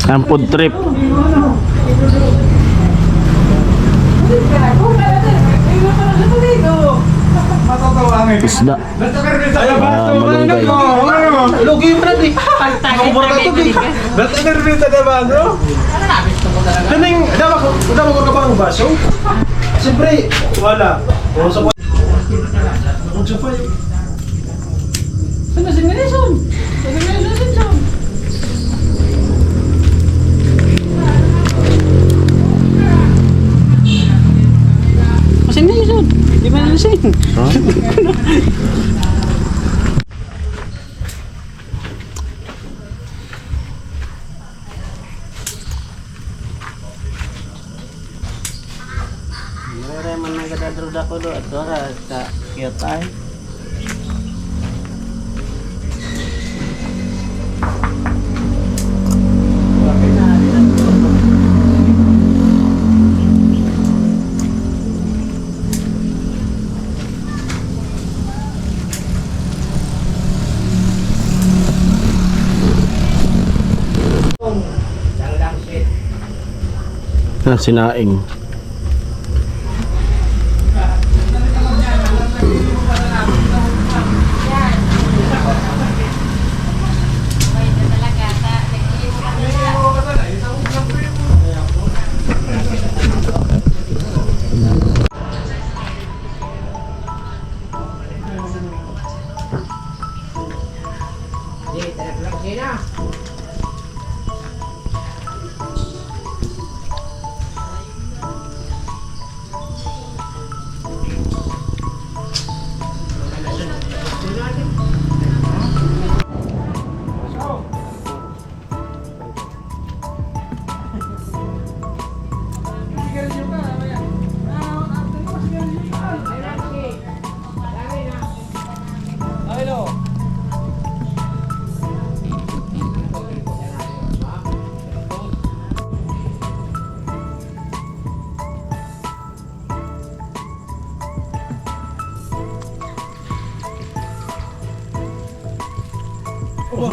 Ang food trip. Isda. Malunggay. Lugi mo natin. Dati nervita na ba, no? Daning, dama ko ka ba ang baso? Siyempre, wala. O sa kung sa pa yun. Sana si Nelson. Si Nelson. Kasi Nelson. Di ba Nelson? Meron man nagadadruda ko do at ora ka cute ay. Sinaing.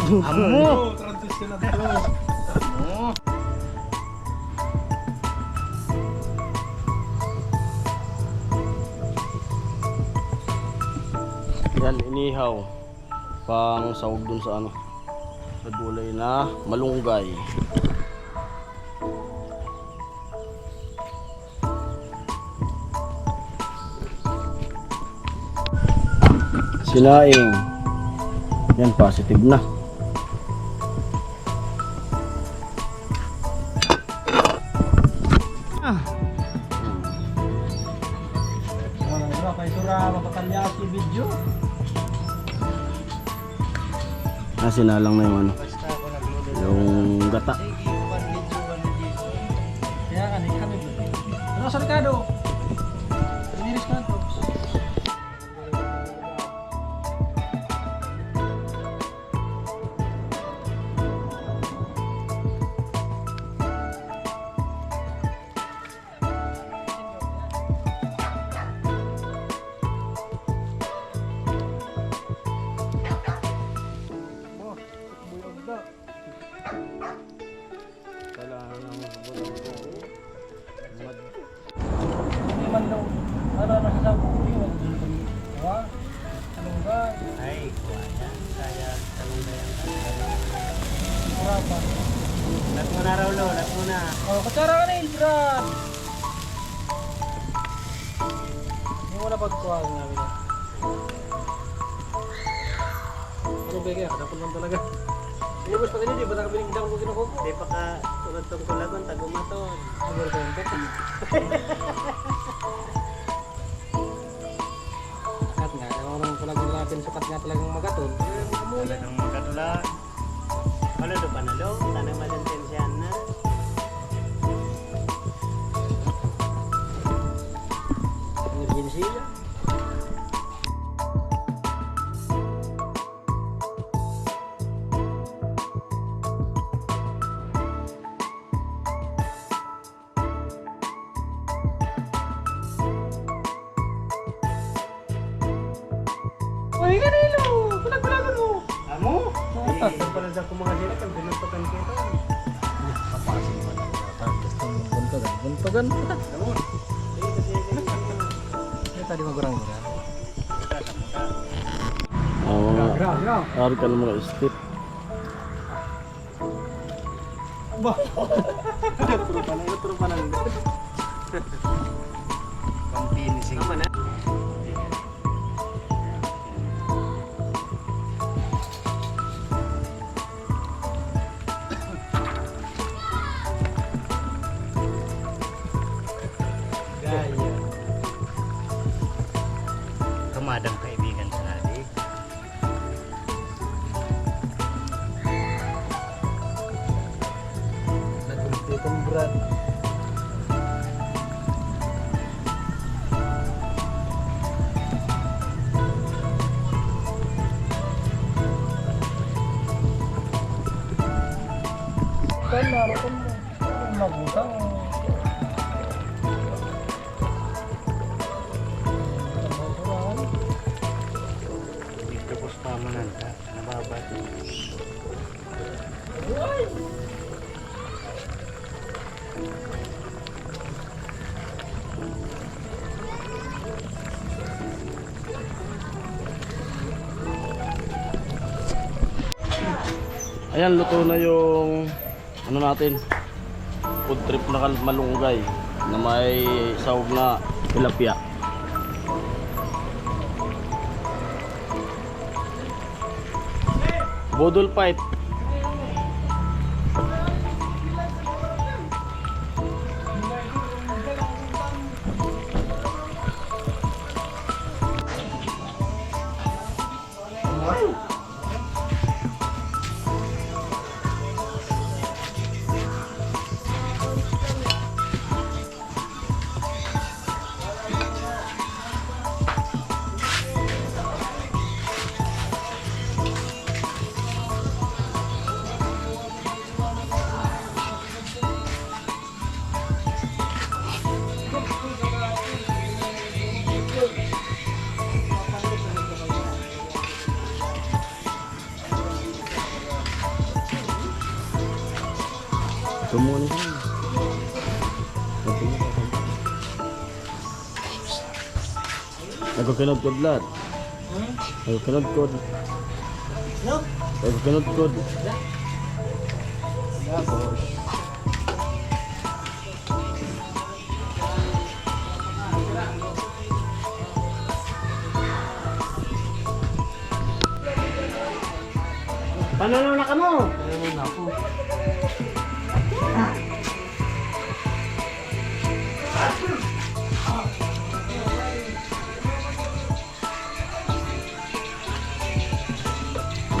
Amo! Transition na to. Yan, inihaw. Pang sahog dun sa ano. Sa gulay na malunggay. Sinaing. Yan, positive na. Sinalang na yung ano, yung gata. Kaya kan kami. Ano sa Ricardo? Linis ka to. Lat mo na raw lo, lat mo na. Oh, kutsara ka na Ilbran. Hindi mo na pagkuha namin. Ano ba kaya? Kadapon lang talaga. Hindi ba sa kanina, di ba nakabiling dang ko kinukuha ko? Di pa ka tulad tong kulagon, tagumaton. Ano ba ito? Sakat nga, ang kulagon natin sakat nga talagang magatol. Talagang magkatula. Ano do panalo? Sana malintensyan na. Emergency lang. Uy, kanilo! Kulag-kulagan mo! Amo? Ito pala sa kumagasira kan pinuntukan kita. Kapasin mo lang. Gusto mong buntugan. Buntugan pa. Tadi magurang-gurang. Mga ari ka ng mga step. Trupa lang. Pampinising. Tama na. Gaya. Kamadang kaibigan sa adik. Nagulti kang brad. Kan naroon mo. Magutang. Dito ko sa pamanan ka. Nababad. Ayan, luto na yung ano natin, food trip na malunggay na may sahog na tilapia. Bodol fight. Kumuha siya. Nagkakinod ko lahat. Nagkakinod ko. Nagkakinod ko. Paano na ka mo?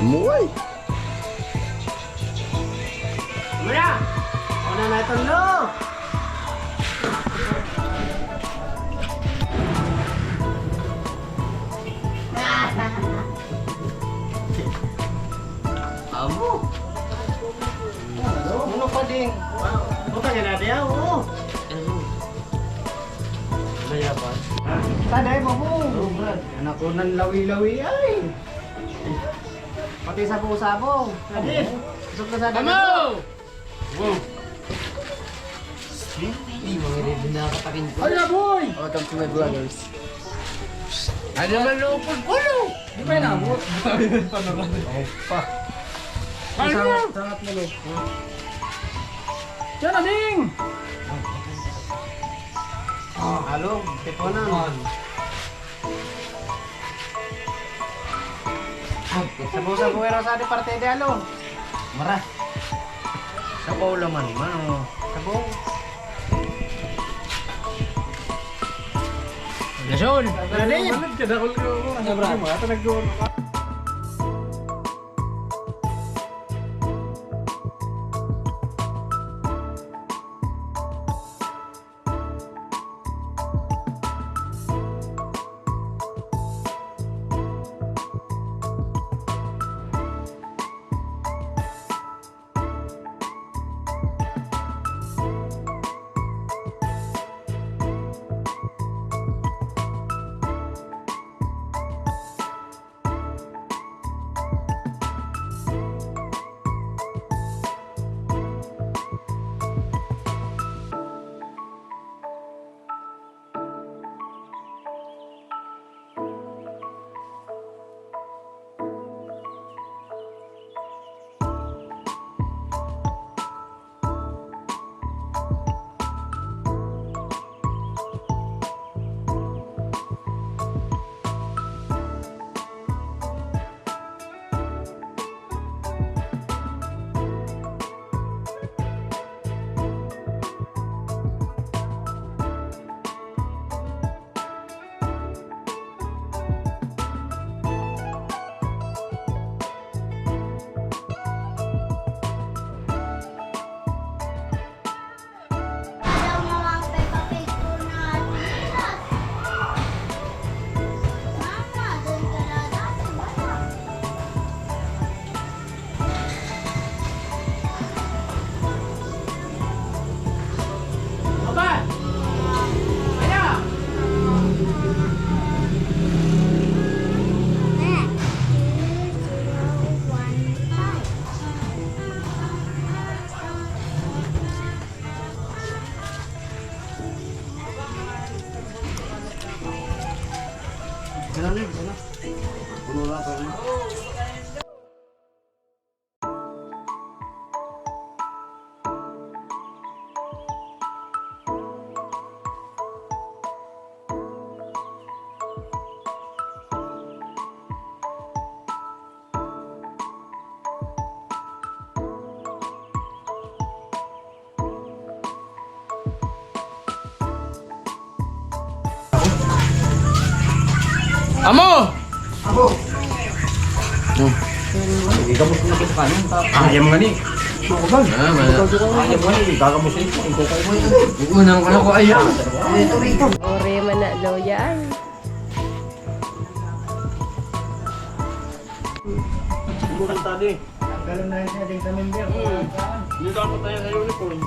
Muay. Maya! Una na itong lo! Amo! Ano pa ding? Bukan yan natin yan, oo! Maya ba? Taday mo po! Anak ko ng lawi-lawi ay! Pati sabaw-sabaw. Nadit. Isok na sa dami. Tamo! Wow. Mga ready na katakin ko. Hala boy! Welcome to my vloggers. Ano man lupon ulo? Di ba inabot? Sabi na yung panorama. Pa. Ano? Sangat mo lo. Diyan na ding! Halo, tiponan. Sabaw-sabaw era sa ating parte de alo. Mara. Sabaw laman man oh. Sabaw. Gasol. Dali. Kada ko ko. Ano bra? Ata nag Ganun yun, ano? Puno lang pa rin. Amo! Ayam nga ni. Unang ko na ko ayam. Ore man na loya ay. Bukan tadi. Hindi dapat tayo sa uniform.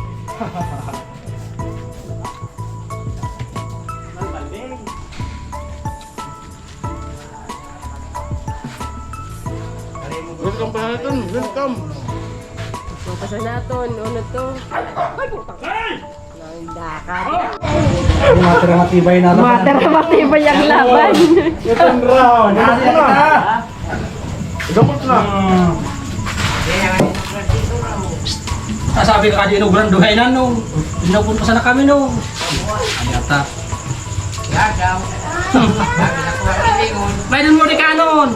Welcome pa natin, welcome. Papasan naton, ano to? Ay, putang. Nang daka. Matibay na Matibay ang laban. Second round. Gamot na. Sabi ka kadi inugran duhay na nung. Pinapunta sa na kami nung. Anyata. Mayroon mo di kanon.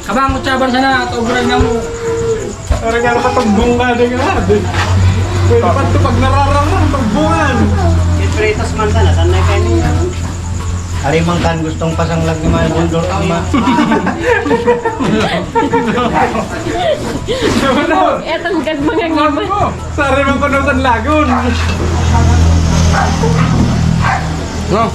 Kabang utsaban sana at obran nga mo. Parang nga nakatagbong ka din nga. Pwede pa ito pag nararamang tagbungan. Ipritas man sana, saan na kayo niya? Harimang kan gustong pasanglag ni mga bundol ama. Etong gad mga ngiman. Sari mang konosan lagun. No?